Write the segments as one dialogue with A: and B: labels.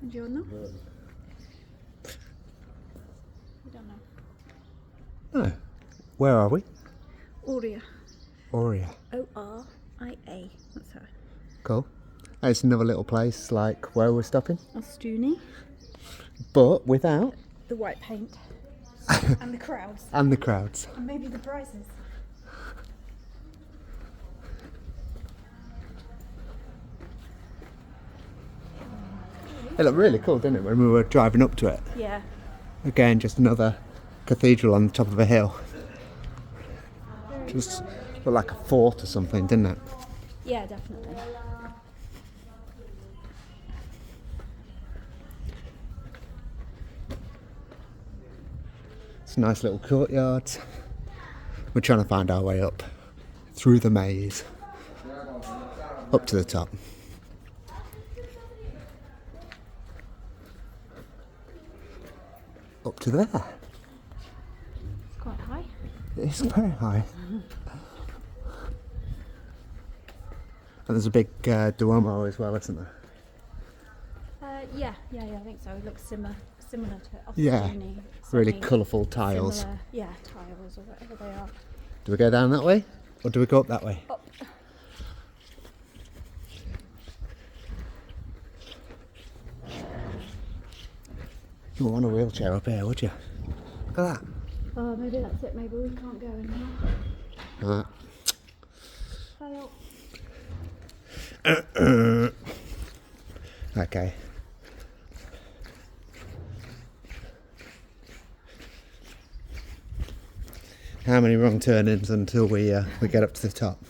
A: Buongiorno. We don't know.
B: No. Where are we?
A: Oria.
B: Oria.
A: O-R-I-A. That's her.
B: Cool. It's another little place like where we're stopping.
A: Ostuni.
B: But without.
A: The white paint. And the crowds.
B: And the crowds.
A: And maybe the prizes.
B: It looked really cool, didn't it, when we were driving up to it?
A: Yeah.
B: Again, just another cathedral on the top of a hill. Just looked like a fort or something, didn't it?
A: Yeah, definitely.
B: It's a nice little courtyard. We're trying to find our way up through the maze up to the top. Up to there.
A: It's quite high.
B: It's very high. And there's a big Duomo as well, isn't there?
A: Yeah, I think so. It looks similar to Ostuni.
B: Yeah, really colourful tiles.
A: Similar, yeah, tiles or whatever they are.
B: Do we go down that way or do we go up that way?
A: Up.
B: You wouldn't want a wheelchair up here, would you? Look at that.
A: Oh, maybe that's it. Maybe we can't go anymore. Hello.
B: Okay. How many wrong turn-ins until we get up to the top?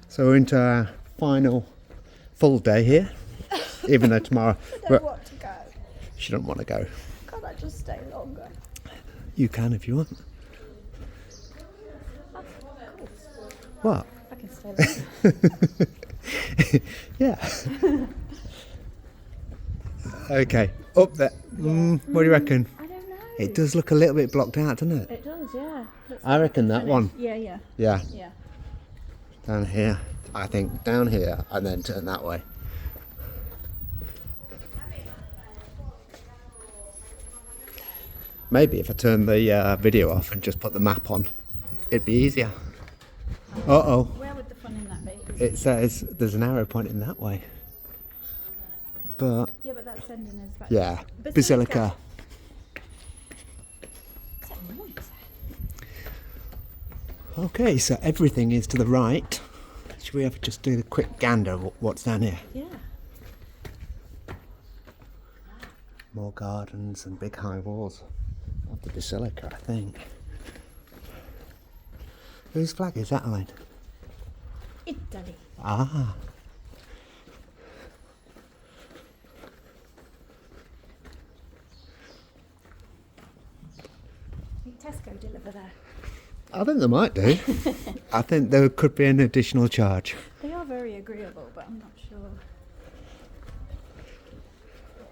B: So we're into our final full day here, even though tomorrow
A: I don't want to go.
B: she don't want to go.
A: Can't I just stay longer?
B: You can if you want.
A: Oh, cool.
B: What?
A: I can stay longer.
B: Yeah. Okay, up there. What do you reckon?
A: I don't know.
B: It does look a little bit blocked out, doesn't it?
A: It does, yeah. Looks
B: I reckon that one.
A: Yeah.
B: Yeah,
A: Yeah.
B: down here. I think down here and then turn that way. Maybe if I turn the video off and just put the map on, it'd be easier. Uh-oh.
A: Where would the fun in that be?
B: It says there's an arrow pointing that way. But,
A: Yeah, but that's sending us back.
B: yeah,
A: Basilica.
B: Basilica.
A: What's that noise?
B: Okay, so everything is to the right. Should we ever just do a quick gander of what's down here?
A: Yeah.
B: More gardens and big high walls of the Basilica, I think. Whose flag is that, Elaine?
A: Italy.
B: Ah.
A: I think Tesco deliver there.
B: I think they might do. I think there could be an additional charge.
A: They are very agreeable, but I'm not sure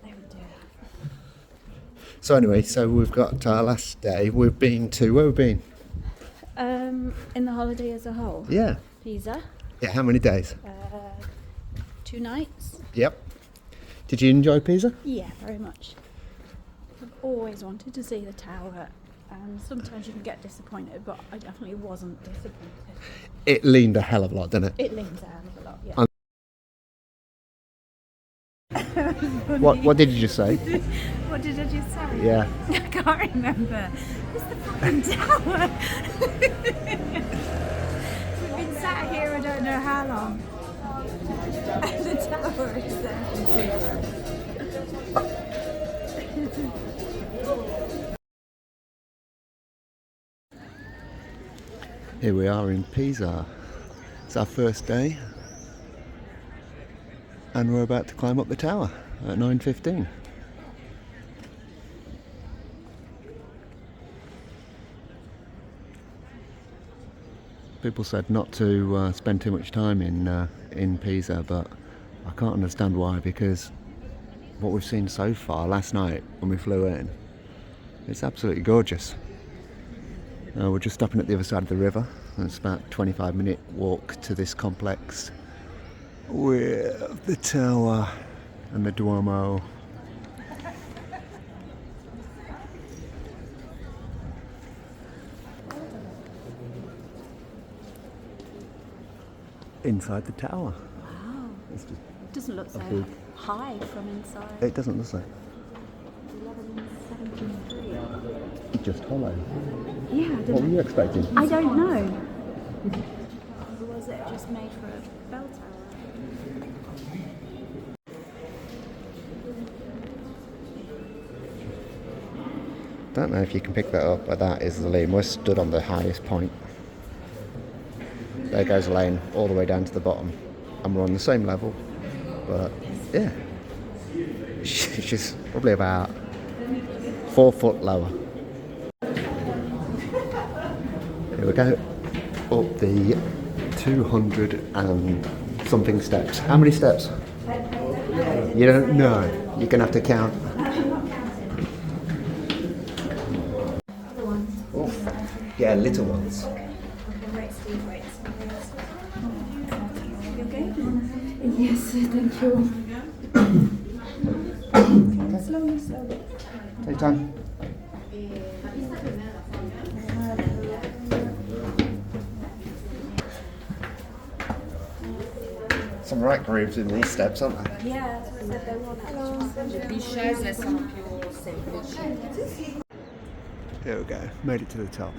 A: they would do that.
B: So anyway, so we've got our last day. We've been to, where have we been?
A: In the holiday as a whole.
B: Yeah.
A: Pisa.
B: Yeah, how many days?
A: 2 nights.
B: Yep. Did you enjoy Pisa?
A: Yeah, very much. I've always wanted to see the tower, and sometimes you can get disappointed, but I definitely wasn't disappointed.
B: It leaned a hell of a lot, didn't it?
A: It leans out a lot, yeah.
B: What did you just say?
A: What did I just say?
B: Yeah.
A: I can't remember. It's the fucking tower. We've been sat here I don't know how long. And the tower is there.
B: Here we are in Pisa. It's our first day. And we're about to climb up the tower at 9:15. People said not to spend too much time in Pisa, but I can't understand why, because what we've seen so far last night when we flew in, it's absolutely gorgeous. We're just stopping at the other side of the river, It's about a 25-minute walk to this complex with the tower and the Duomo. Inside the tower.
A: Wow.
B: It's just,
A: It doesn't look so
B: big-
A: high from inside.
B: it doesn't look like
A: 1173.
B: just hollow.
A: Yeah, I
B: What
A: don't
B: were you expecting?
A: I don't know. Or was it just made for a bell tower?
B: Don't know if you can pick that up, but that is the lane. We're stood on the highest point. There goes the lane all the way down to the bottom, and we're on the same level. But yeah, she's probably about 4 foot lower. Here we go, up the 200 and something steps. How many steps? You don't know. You're gonna have to count. Oof. Yeah, little ones.
A: Yes, thank you. Slowly.
B: Take time. Some right grooves in these steps, aren't there?
A: Yeah, that's what they want.
B: Here we go. Made it to the top.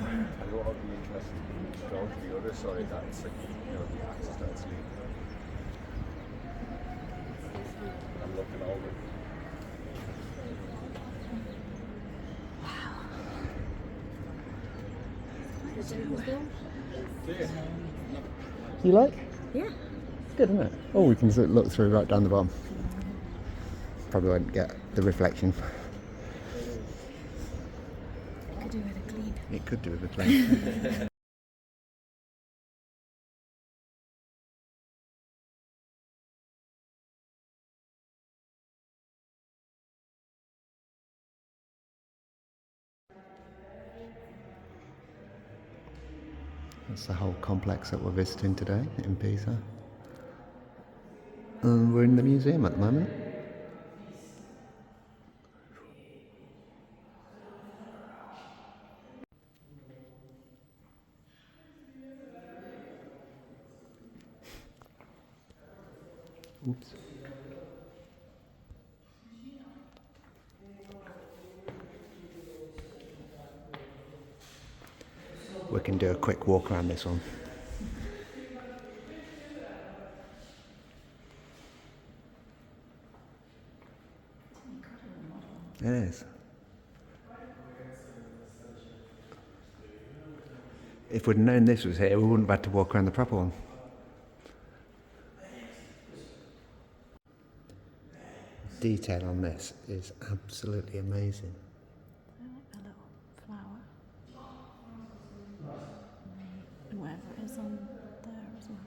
B: You like?
A: Yeah.
B: It's good, isn't it? Oh, we can look through right down the bottom. Probably won't get the reflection.
A: Could do with a clean.
B: It could do with a clean. That's the whole complex that we're visiting today in Pisa. And we're in the museum at the moment. Oops. We can do a quick walk around this one. It is. If we'd known this was here, we wouldn't have had to walk around the proper one. Detail on this is absolutely amazing.
A: I like the little flower. And whatever it is on there as well.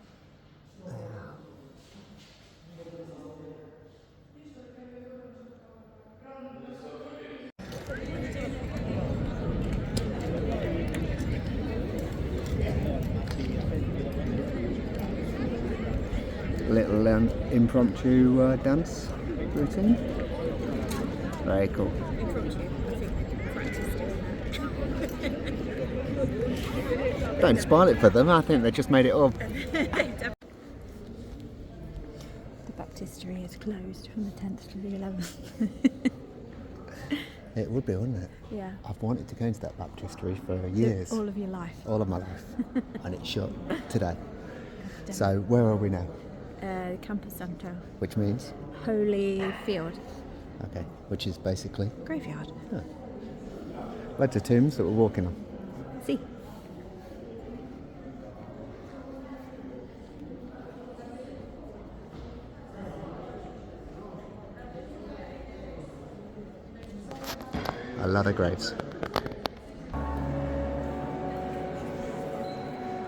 B: Little impromptu dance routine. Very cool. Don't spoil it for them. I think they just made it up.
A: The baptistery is closed from the 10th to the 11th.
B: It would be, wouldn't it?
A: Yeah.
B: I've wanted to go into that baptistery for years.
A: All of your life.
B: All of my life. And it's shut today. So where are we now?
A: Campus Santo.
B: Which means?
A: Holy Field.
B: Okay. Which is basically?
A: Graveyard.
B: Loads of tombs that we're walking on.
A: See.
B: A lot of graves.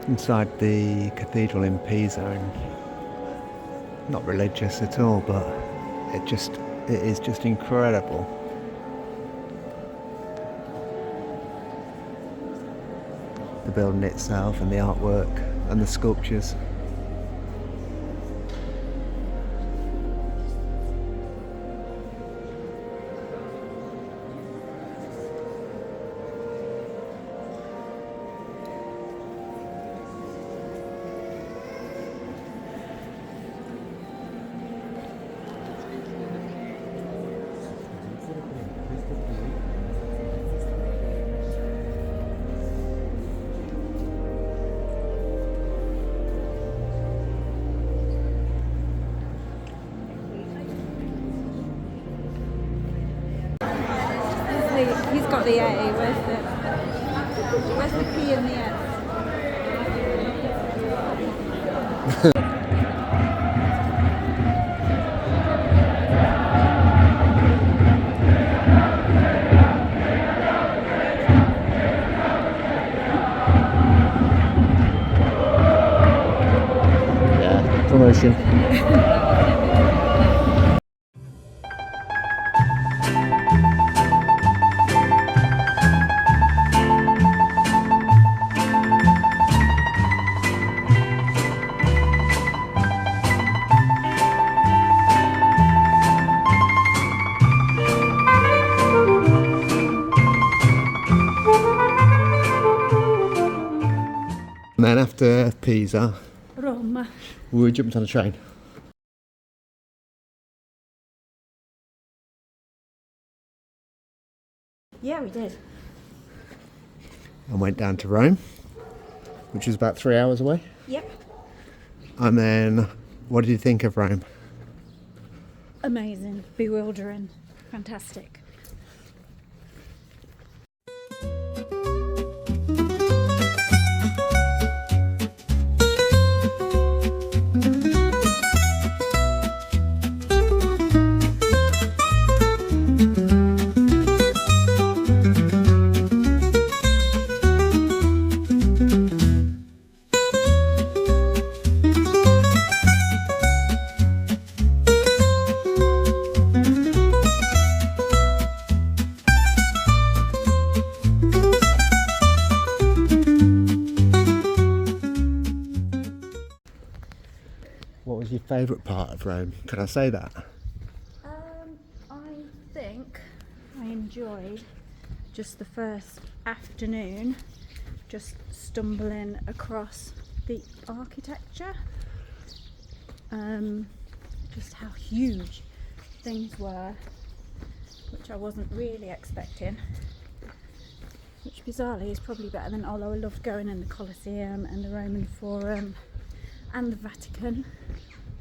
B: Inside the cathedral in Pisa, and not religious at all, but it is just incredible. The building itself and the artwork and the sculptures.
A: He's got the A. Where's the P and the S?
B: Yeah, promotion. And then after Pisa,
A: Roma.
B: we jumped on a train.
A: Yeah, we did.
B: And went down to Rome, which is about 3 hours away.
A: Yep.
B: And then, what did you think of Rome?
A: Amazing, bewildering, fantastic.
B: What was your favourite part of Rome? Can I say that?
A: I think I enjoyed just the first afternoon, just stumbling across the architecture, just how huge things were, which I wasn't really expecting, which bizarrely is probably better than, although I loved going in the Colosseum and the Roman Forum and the Vatican.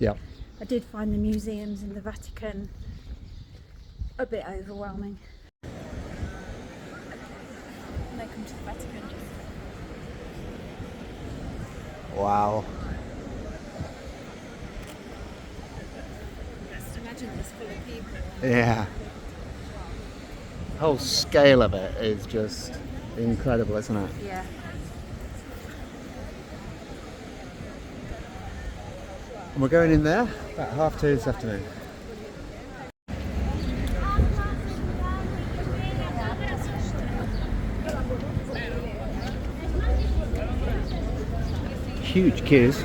B: Yep.
A: I did find the museums in the Vatican a bit overwhelming. When they come to the Vatican,
B: Wow.
A: just imagine this full of people.
B: Yeah. The whole scale of it is just incredible, isn't it?
A: Yeah.
B: And we're going in there about 2:30 this afternoon. Huge queues.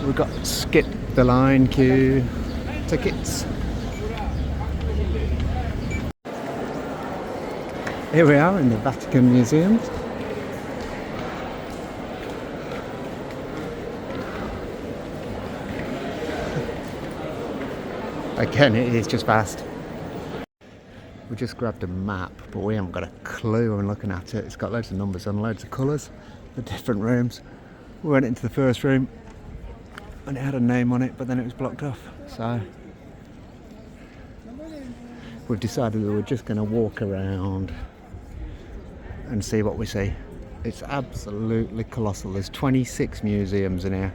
B: We've got skip the line queue tickets. Here we are in the Vatican Museum. Again, it is just vast. We just grabbed a map, but we haven't got a clue when looking at it. It's got loads of numbers and loads of colours, the different rooms. We went into the first room and it had a name on it, but then it was blocked off. So we've decided that we're just going to walk around and see what we see. It's absolutely colossal. There's 26 museums in here.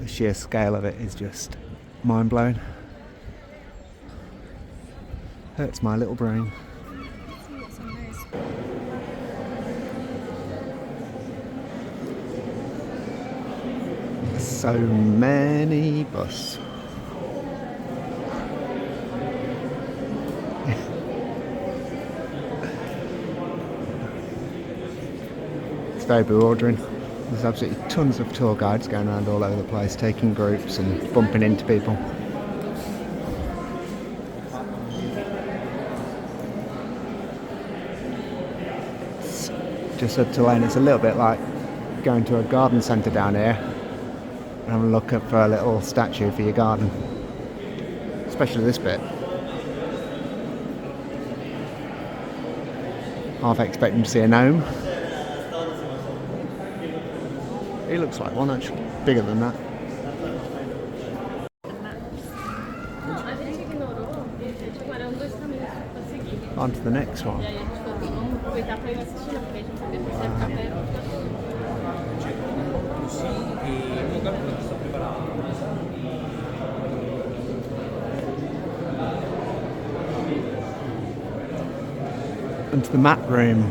B: The sheer scale of it is just mind-blowing. Hurts my little brain. So many bus. It's very bewildering. There's absolutely tons of tour guides going around all over the place, taking groups and bumping into people. Just said to Lane, it's a little bit like going to a garden centre down here and having a look up for a little statue for your garden. Especially this bit. Half expecting to see a gnome. He looks like one actually, bigger than that. On to the next one. And to the map room.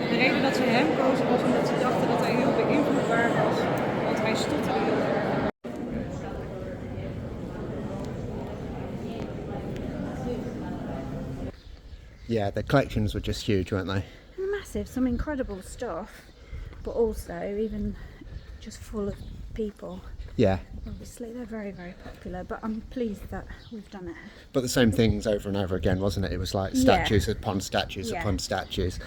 C: De reden dat ze hem kozen was omdat ze dachten dat hij heel beïnvloedbaar was, want hij stotterde heel erg.
B: Yeah, the collections were just huge, weren't they?
A: Massive, some incredible stuff, but also even just full of people.
B: Yeah.
A: Obviously, they're very, very popular, but I'm pleased that we've done it.
B: But the same things over and over again, wasn't it? It was like statues upon statues upon statues.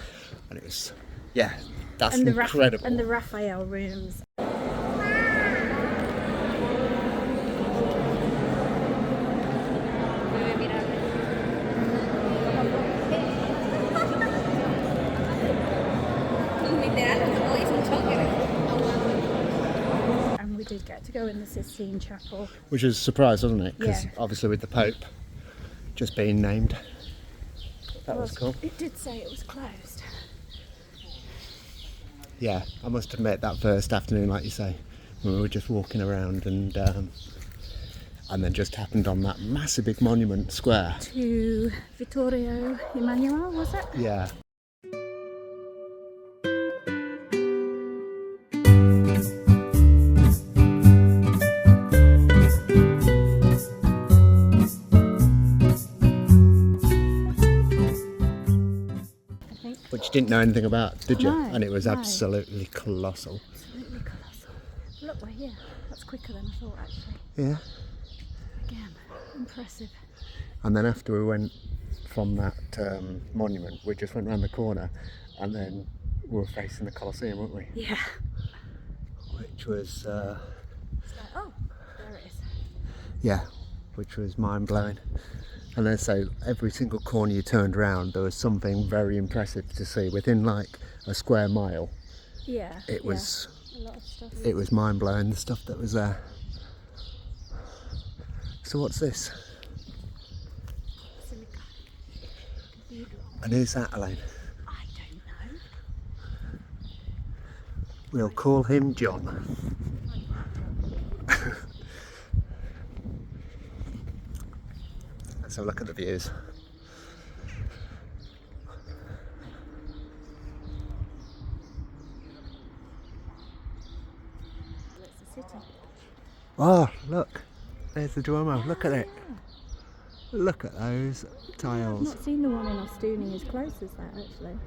B: And it was, yeah, that's incredible.
A: And the Raphael rooms. And we did get to go in the Sistine Chapel.
B: Which was a surprise, wasn't it? Because
A: Yeah.
B: obviously with the Pope just being named. That was cool.
A: It did say it was closed.
B: Yeah, I must admit that first afternoon, like you say, when we were just walking around and then just happened on that massive big monument square.
A: To Vittorio Emanuele, was it?
B: Yeah. Which you didn't know anything about, did you?
A: No,
B: And it was
A: no.
B: absolutely colossal.
A: Absolutely colossal. Look, we're here. That's quicker than I thought, actually.
B: Yeah.
A: Again, impressive.
B: And then after we went from that monument, we just went round the corner and then we were facing the Colosseum, weren't we?
A: Yeah.
B: Which was,
A: It's like, oh, there it is.
B: yeah, which was mind-blowing. And then so every single corner you turned around, there was something very impressive to see. Within like a square mile,
A: Yeah.
B: it was
A: a lot of stuff.
B: it was mind-blowing, the stuff that was there. So what's this?
A: Basilica Cathedral.
B: And who's that, Elaine?
A: I don't know.
B: We'll call him John. Let's have a look at the views.
A: It's the city.
B: Oh, look, there's the Duomo. Look at it. Look at those
A: I've
B: tiles.
A: not seen the one in Ostuni as close as that, actually.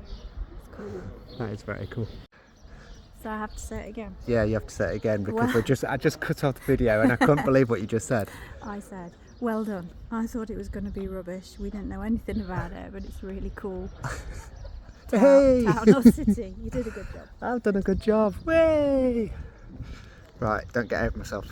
A: It's cool.
B: That is very cool.
A: So I have to say it again.
B: Yeah, you have to say it again because
A: Wow.
B: I just cut off the video and I couldn't believe what you just said.
A: I said, well done. I thought it was going to be rubbish. We didn't know anything about it, but it's really cool.
B: Hey!
A: Town or city. You did a good job.
B: I've done a good job. Way! Right, don't get out of myself.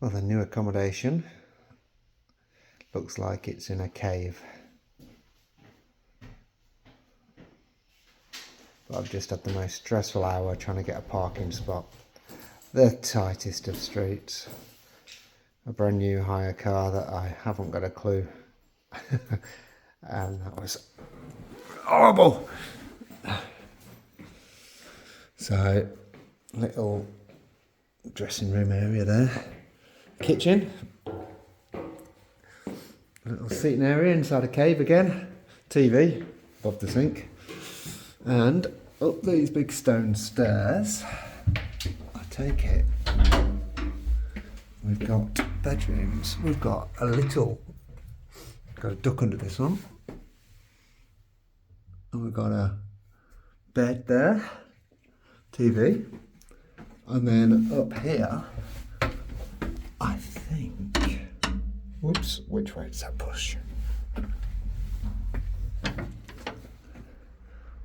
B: Well, the new accommodation looks like it's in a cave. But I've just had the most stressful hour trying to get a parking spot. The tightest of streets. A brand new hire car that I haven't got a clue. And that was horrible. So, little dressing room area there. Kitchen. Little seating area inside a cave again. TV above the sink. And up these big stone stairs, I take it, we've got bedrooms. We've got a duck under this one. And we've got a bed there, TV. And then up here, I think, whoops, which way does that push?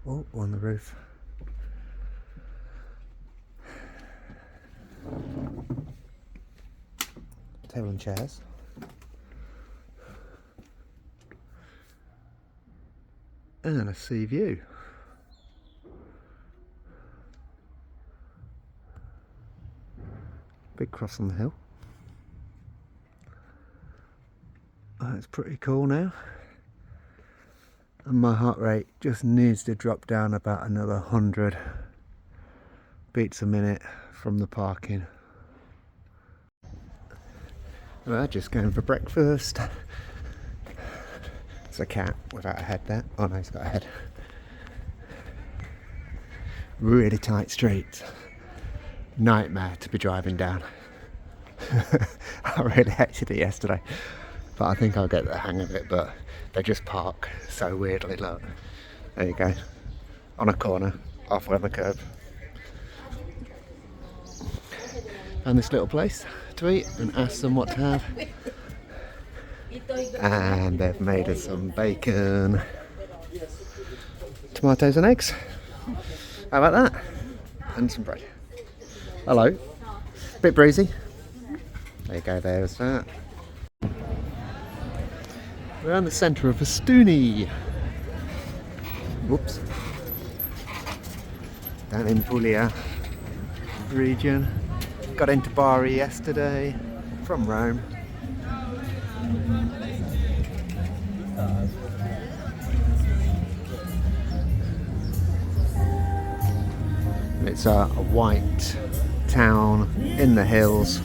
B: Oh, on the roof. Table and chairs. And a sea view. Big cross on the hill. That's pretty cool now. And my heart rate just needs to drop down about another 100 beats a minute from the parking. Well, just going for breakfast. It's a cat without a head there. Oh no, he's got a head. Really tight streets. Nightmare to be driving down. I really hated it yesterday, but I think I'll get the hang of it. But they just park so weirdly. Look, there you go, on a corner, halfway on the curb. Found this little place to eat and asked them what to have, and they've made us some bacon, tomatoes and eggs. How about that? And some bread. Hello. Bit breezy. There you go, there's that. We're in the centre of Festuni. Whoops. Down in Puglia region. Got into Bari yesterday from Rome. It's a white town in the hills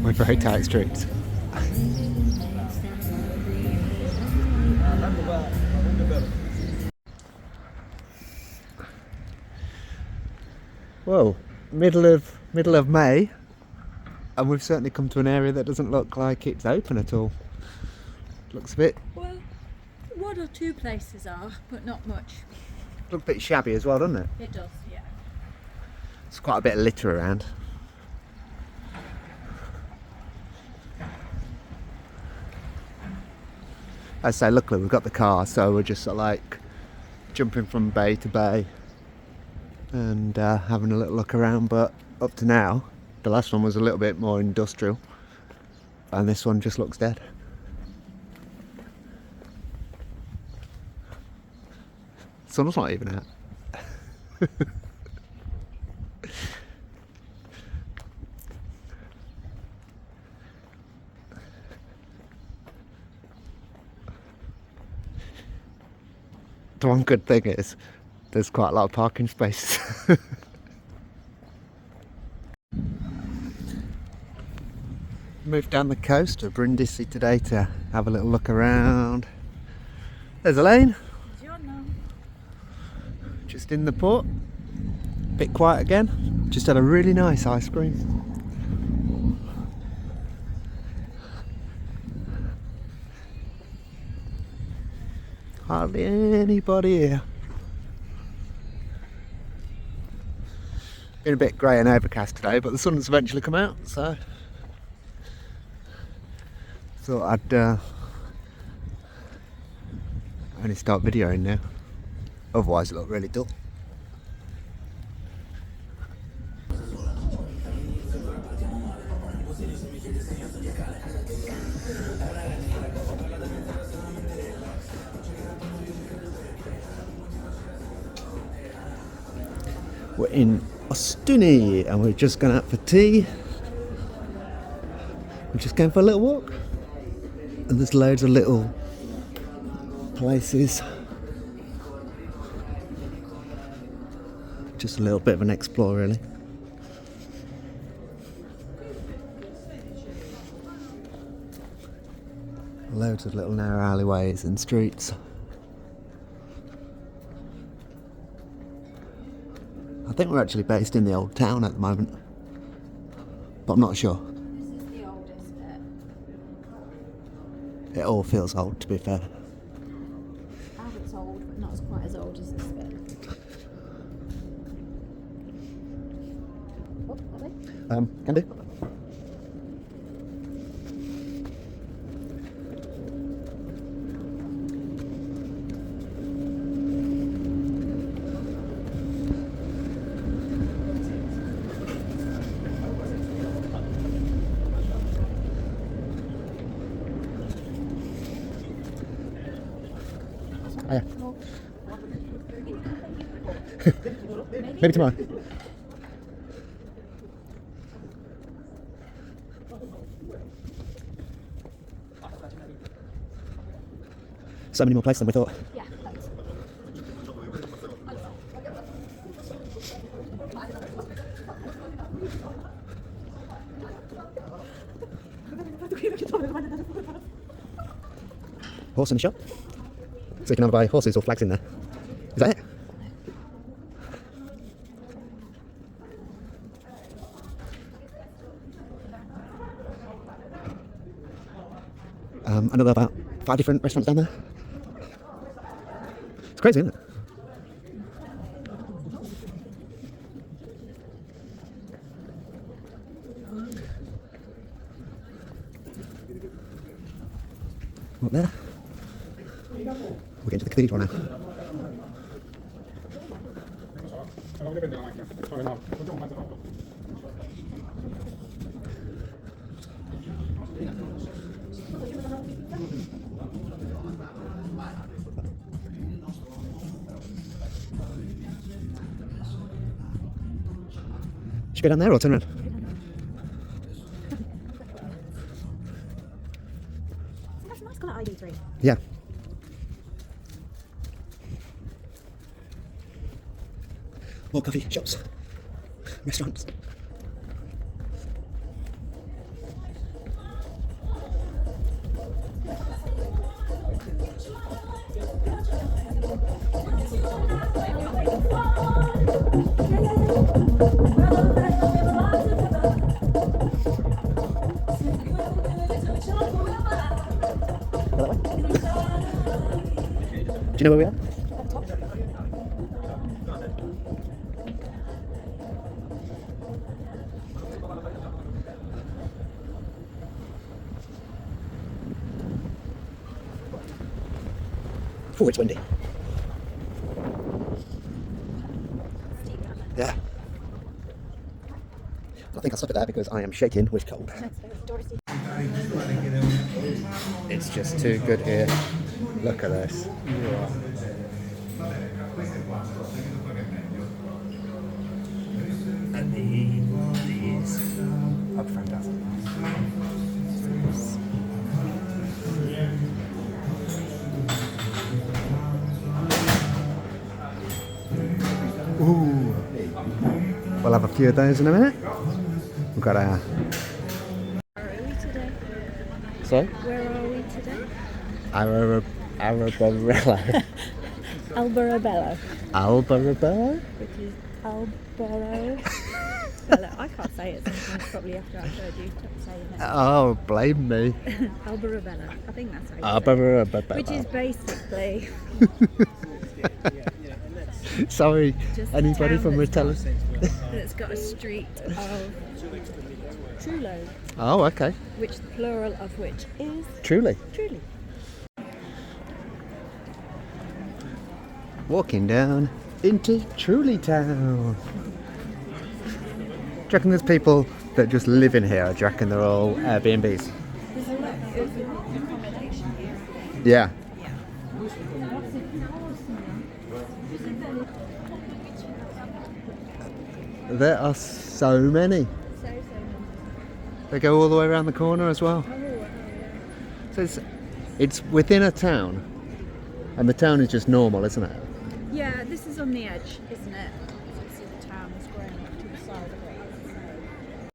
B: with very tight streets. Well, middle of May, and we've certainly come to an area that doesn't look like it's open at all. Looks a bit...
A: Well, one or two places are, but not much.
B: Looks a bit shabby as well, doesn't it?
A: It does, yeah.
B: There's quite a bit of litter around. I say, luckily we've got the car, so we're just sort of like jumping from bay to bay and having a little look around. But up to now, the last one was a little bit more industrial, and this one just looks dead. Sun's not even out. The one good thing is there's quite a lot of parking spaces. Moved down the coast to Brindisi today to have a little look around. There's Elaine. Just in the port. Bit quiet again. Just had a really nice ice cream. Hardly anybody here. Been a bit grey and overcast today, but the sun's eventually come out, so thought I'd only start videoing now. Otherwise it looked really dull. We're in Ostuni and we're just going out for tea. We're just going for a little walk. And there's loads of little places. Just a little bit of an explore, really. Loads of little narrow alleyways and streets. I think we're actually based in the old town at the moment, but I'm not sure.
A: This is the oldest bit.
B: It all feels old, to be fair.
A: Albert's old, but not as quite as old as this bit. Oh, are they?
B: Can do. Oh, yeah. Maybe tomorrow. So many more places than we thought.
A: Yeah, that's
B: Horse in the shop. So you can either buy horses or flags in there. Is that it? I know there are about 5 different restaurants down there. It's crazy, isn't it? Up there. We're getting to the cathedral now. Should we go down there or turn around?
A: a nice colour ID3.
B: Yeah. More coffee shops, restaurants. Do you know where we are? Oh, it's windy. Yeah. I think I'll stop it there because I am shaking with cold. It's just too good here. Look at this. And these are fantastic. Ooh. We'll have a few of those in a minute. We've got our...
A: Where are we today?
B: Sorry?
A: Where are we today?
B: Albarabella.
A: Albarabello.
B: Albarabella?
A: Which is Albaro. I can't say it sometimes, probably after I've heard you saying it.
B: Oh, blame me.
A: Albarabella. I think that's how you say it.
B: Albarabella.
A: Which is basically
B: Sorry,
A: just
B: anybody
A: a town
B: from Rotella?
A: that's got a street of Trulo,
B: Oh, okay.
A: which the plural of which is
B: Truly.
A: Truly.
B: Walking down into Truly Town. Do you reckon there's people that just live in here, or do you reckon they're all Airbnbs?
A: There's a lot of accommodation here.
B: Yeah. There are so many.
A: So many.
B: They go all the way around the corner as well.
A: Oh, yeah.
B: So it's within a town, and the town is just normal, isn't it?
A: Yeah, this is on the edge, isn't it? You can see the town is grown up to the side of it.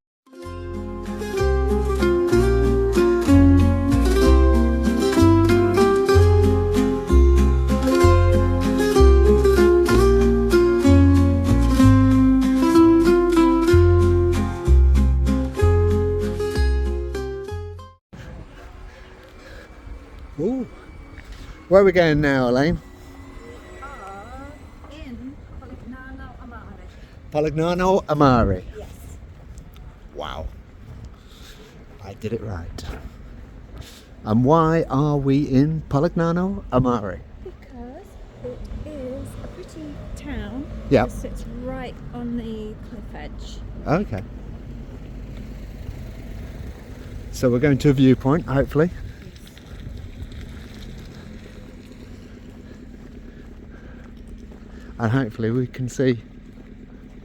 B: Ooh. Where are we going now, Elaine?
A: In Polignano Amare.
B: Polignano Amare.
A: Yes.
B: Wow. I did it right. And why are we in Polignano Amare?
A: Because it is a pretty town.
B: Yep.
A: It sits right on the cliff edge.
B: Okay. So we're going to a viewpoint, hopefully. And hopefully we can see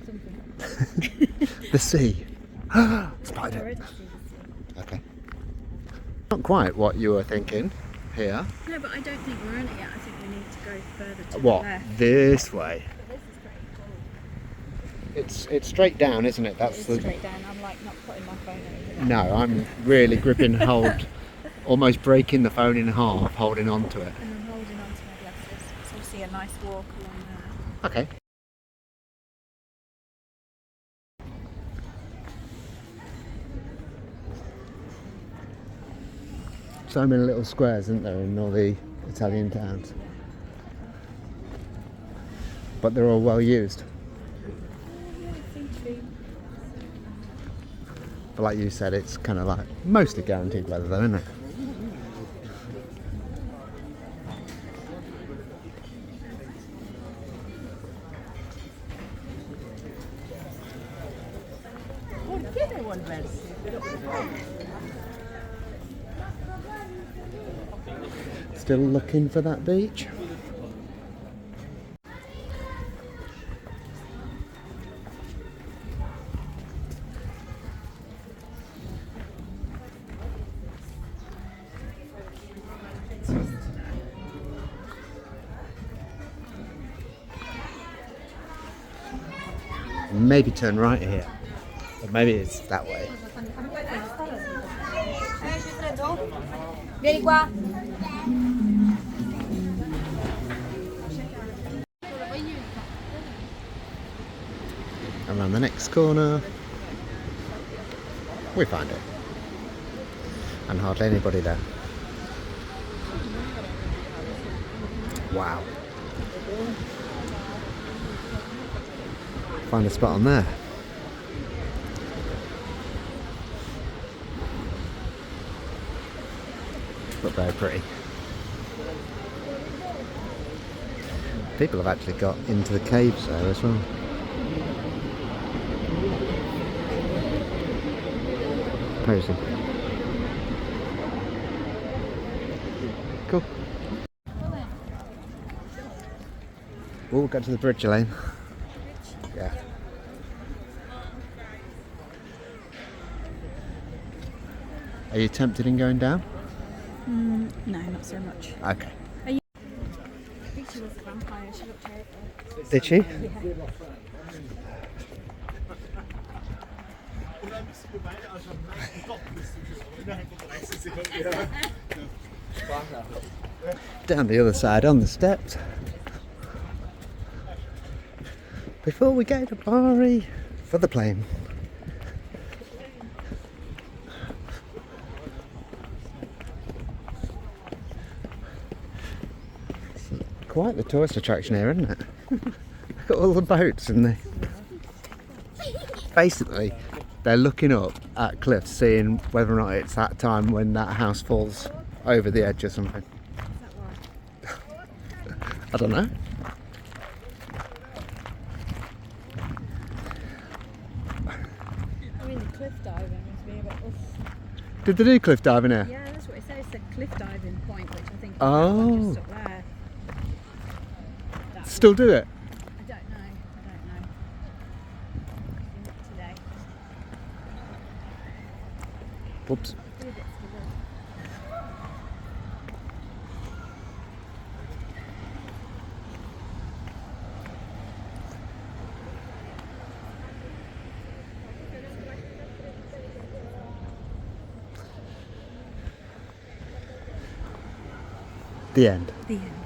A: Something.
B: the sea. Spider.
A: Already see the sea.
B: Okay. Not quite what you were thinking here.
A: No, but I don't think we're in it yet. I think we need to go further to
B: What?
A: the left.
B: This way.
A: But this is pretty cool.
B: It's straight down, isn't it? That's
A: It's straight down. I'm like not putting my phone over there.
B: No, I'm really gripping hold, almost breaking the phone in half, holding on to it.
A: And I'm holding on to my glasses. So you see a nice walk along there.
B: Okay. So many little squares, isn't there, in all the Italian towns? But they're all well used.
A: Yeah, seem to be.
B: But like you said, it's kind of like mostly guaranteed weather though, isn't it? Still looking for that beach. Maybe turn right here, or maybe it's that way.
D: Vieni qua.
B: Around the next corner, we find it, and hardly anybody there. Wow. Find a spot on there. But very pretty. People have actually got into the caves there as well. Posing. Cool. We'll go to the bridge, Elaine. Yeah. Are you tempted in going down?
A: No, not so much.
B: Okay.
A: I think she was a vampire. She looked terrible.
B: Did she?
A: Yeah.
B: Down the other side on the steps. Before we go to Bari for the plane. Quite the tourist attraction here, isn't it? Look at all the boats and the... Basically, they're looking up at cliffs, seeing whether or not it's that time when that house falls over the edge or something. I don't know.
A: I mean, the cliff diving was being a bit oof.
B: Did they do cliff diving here?
A: Yeah, that's what it says. It's a cliff diving point, which I think is
B: Oh.
A: just up there. That
B: Still do it?
A: I don't know.
B: Whoops. The end.
A: The end.